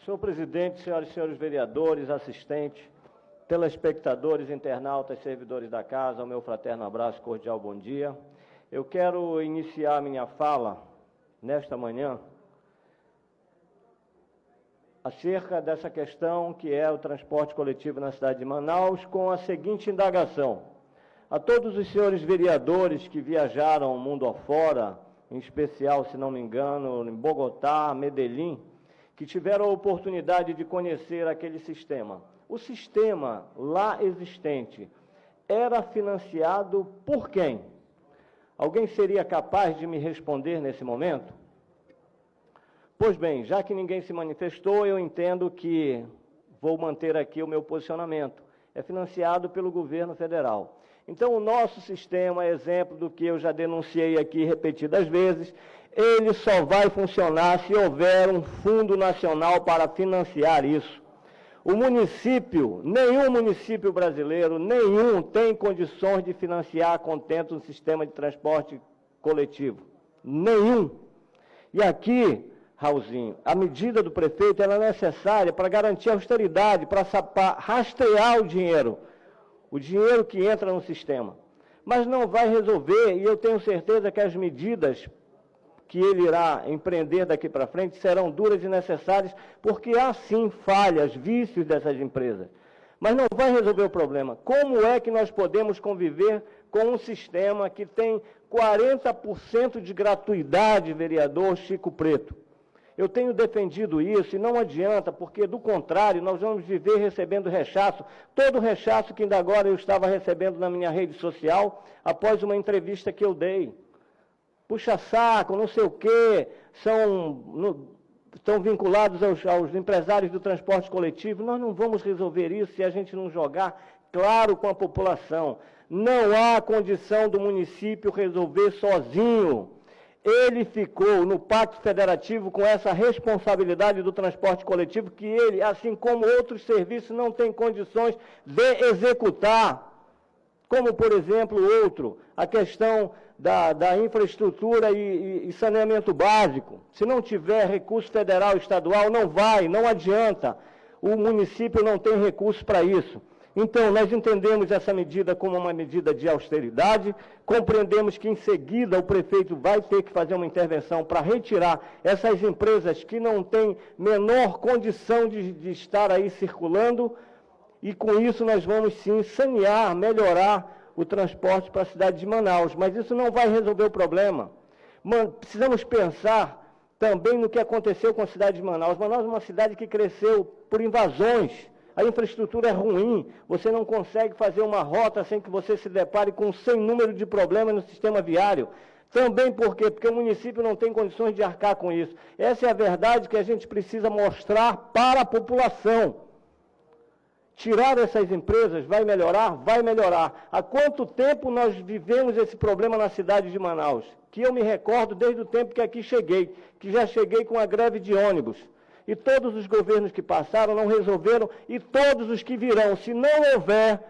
Senhor presidente, senhoras e senhores vereadores, assistentes, telespectadores, internautas, servidores da casa, o meu fraterno abraço, cordial bom dia. Eu quero iniciar minha fala nesta manhã acerca dessa questão que é o transporte coletivo na cidade de Manaus, com a seguinte indagação. A todos os senhores vereadores que viajaram o mundo afora, em especial, se não me engano, em Bogotá, Medellín, que tiveram a oportunidade de conhecer aquele sistema. O sistema lá existente era financiado por quem? Alguém seria capaz de me responder nesse momento? Pois bem, já que ninguém se manifestou, eu entendo que vou manter aqui o meu posicionamento. É financiado pelo governo federal. Então, o nosso sistema, exemplo do que eu já denunciei aqui repetidas vezes, ele só vai funcionar se houver um fundo nacional para financiar isso. O município, nenhum município brasileiro, nenhum tem condições de financiar a contento um sistema de transporte coletivo. Nenhum. E aqui, Raulzinho, a medida do prefeito ela é necessária para garantir a austeridade, para rastrear o dinheiro que entra no sistema. Mas não vai resolver, e eu tenho certeza que as medidas que ele irá empreender daqui para frente serão duras e necessárias, porque há sim falhas, vícios dessas empresas. Mas não vai resolver o problema. Como é que nós podemos conviver com um sistema que tem 40% de gratuidade, vereador Chico Preto? Eu tenho defendido isso e não adianta, porque, do contrário, nós vamos viver recebendo rechaço, todo o rechaço que ainda agora eu estava recebendo na minha rede social, após uma entrevista que eu dei. Puxa saco, não sei o quê, estão vinculados aos empresários do transporte coletivo. Nós não vamos resolver isso se a gente não jogar claro com a população. Não há condição do município resolver sozinho. Ele ficou no Pacto Federativo com essa responsabilidade do transporte coletivo que ele, assim como outros serviços, não tem condições de executar. Como, por exemplo, a questão da infraestrutura e saneamento básico. Se não tiver recurso federal e estadual, não adianta. O município não tem recurso para isso. Então, nós entendemos essa medida como uma medida de austeridade, compreendemos que, em seguida, o prefeito vai ter que fazer uma intervenção para retirar essas empresas que não têm menor condição de estar aí circulando, e com isso nós vamos, sim, sanear, melhorar o transporte para a cidade de Manaus. Mas isso não vai resolver o problema. Precisamos pensar também no que aconteceu com a cidade de Manaus. Manaus é uma cidade que cresceu por invasões. A infraestrutura é ruim, você não consegue fazer uma rota sem que você se depare com um sem número de problemas no sistema viário. Também por quê? Porque o município não tem condições de arcar com isso. Essa é a verdade que a gente precisa mostrar para a população. Tirar essas empresas vai melhorar? Vai melhorar. Há quanto tempo nós vivemos esse problema na cidade de Manaus? Que eu me recordo desde o tempo que aqui cheguei, que já cheguei com a greve de ônibus. E todos os governos que passaram não resolveram, e todos os que virão, se não houver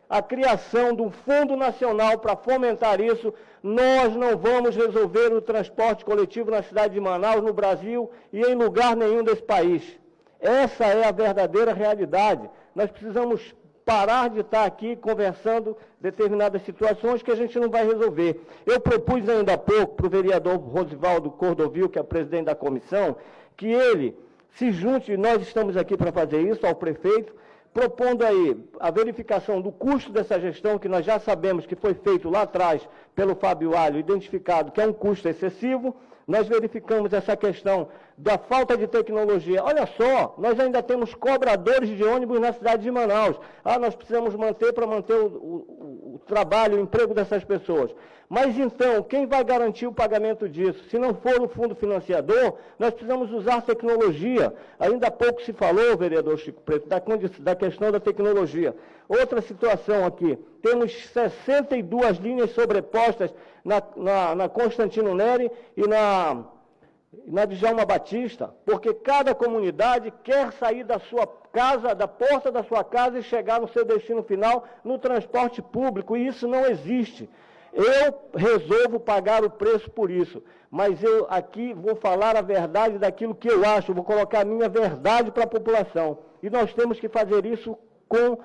a criação de um fundo nacional para fomentar isso, nós não vamos resolver o transporte coletivo na cidade de Manaus, no Brasil e em lugar nenhum desse país. Essa é a verdadeira realidade. Nós precisamos parar de estar aqui conversando determinadas situações que a gente não vai resolver. Eu propus ainda há pouco para o vereador Rosivaldo Cordovil, que é o presidente da comissão, que ele se junte, nós estamos aqui para fazer isso, ao prefeito, propondo aí a verificação do custo dessa gestão, que nós já sabemos que foi feito lá atrás pelo Fábio Alho, identificado que é um custo excessivo. Nós verificamos essa questão da falta de tecnologia. Olha só, nós ainda temos cobradores de ônibus na cidade de Manaus. Nós precisamos manter para manter o trabalho, o emprego dessas pessoas. Mas então, quem vai garantir o pagamento disso? Se não for o fundo financiador, nós precisamos usar tecnologia. Ainda há pouco se falou, vereador Chico Preto, da questão da tecnologia. Outra situação aqui, temos 62 linhas sobrepostas na Constantino Neri e na Djalma Batista, porque cada comunidade quer sair da sua casa, da porta da sua casa e chegar no seu destino final no transporte público, e isso não existe. Eu resolvo pagar o preço por isso, mas eu aqui vou falar a verdade daquilo que eu acho, vou colocar a minha verdade para a população. E nós temos que fazer isso com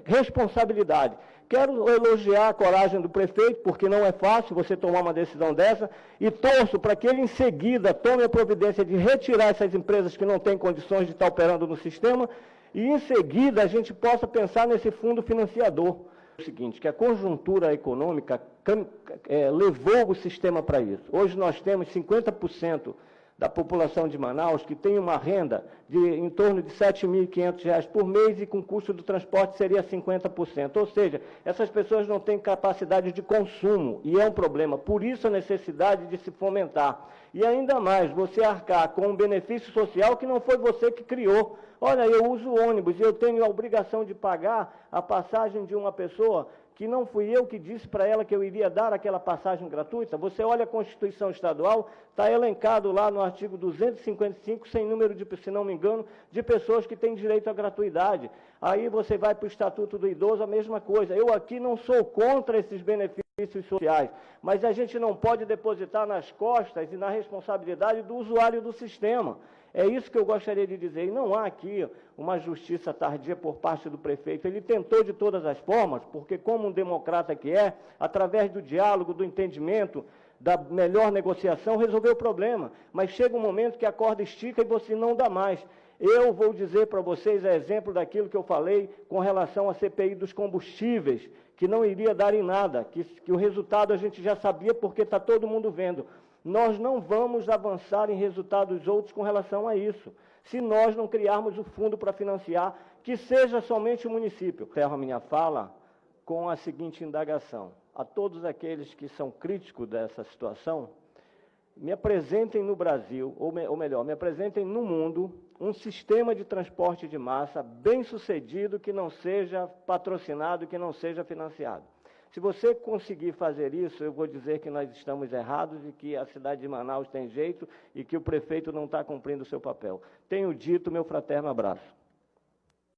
responsabilidade. Quero elogiar a coragem do prefeito, porque não é fácil você tomar uma decisão dessa, e torço para que ele em seguida tome a providência de retirar essas empresas que não têm condições de estar operando no sistema, e em seguida a gente possa pensar nesse fundo financiador. O seguinte, que a conjuntura econômica levou o sistema para isso. Hoje nós temos 50% da população de Manaus que tem uma renda de em torno de R$ 7.500 por mês e com custo do transporte seria 50%. Ou seja, essas pessoas não têm capacidade de consumo e é um problema. Por isso a necessidade de se fomentar. E ainda mais, você arcar com um benefício social que não foi você que criou. Olha, eu uso ônibus e eu tenho a obrigação de pagar a passagem de uma pessoa que não fui eu que disse para ela que eu iria dar aquela passagem gratuita. Você olha a Constituição Estadual, está elencado lá no artigo 255, sem número de, se não me engano, de pessoas que têm direito à gratuidade. Aí você vai para o Estatuto do Idoso, a mesma coisa. Eu aqui não sou contra esses benefícios sociais, mas a gente não pode depositar nas costas e na responsabilidade do usuário do sistema. É isso que eu gostaria de dizer. E não há aqui uma justiça tardia por parte do prefeito. Ele tentou de todas as formas, porque como um democrata que é, através do diálogo, do entendimento, da melhor negociação, resolveu o problema. Mas chega um momento que a corda estica e você não dá mais. Eu vou dizer para vocês, é exemplo daquilo que eu falei com relação à CPI dos combustíveis, que não iria dar em nada, que o resultado a gente já sabia porque está todo mundo vendo. Nós não vamos avançar em resultados outros com relação a isso, se nós não criarmos o fundo para financiar, que seja somente o município. Encerro a minha fala com a seguinte indagação. A todos aqueles que são críticos dessa situação, me apresentem no Brasil, ou melhor, me apresentem no mundo, um sistema de transporte de massa bem sucedido que não seja patrocinado, que não seja financiado. Se você conseguir fazer isso, eu vou dizer que nós estamos errados e que a cidade de Manaus tem jeito e que o prefeito não está cumprindo o seu papel. Tenho dito, meu fraterno abraço.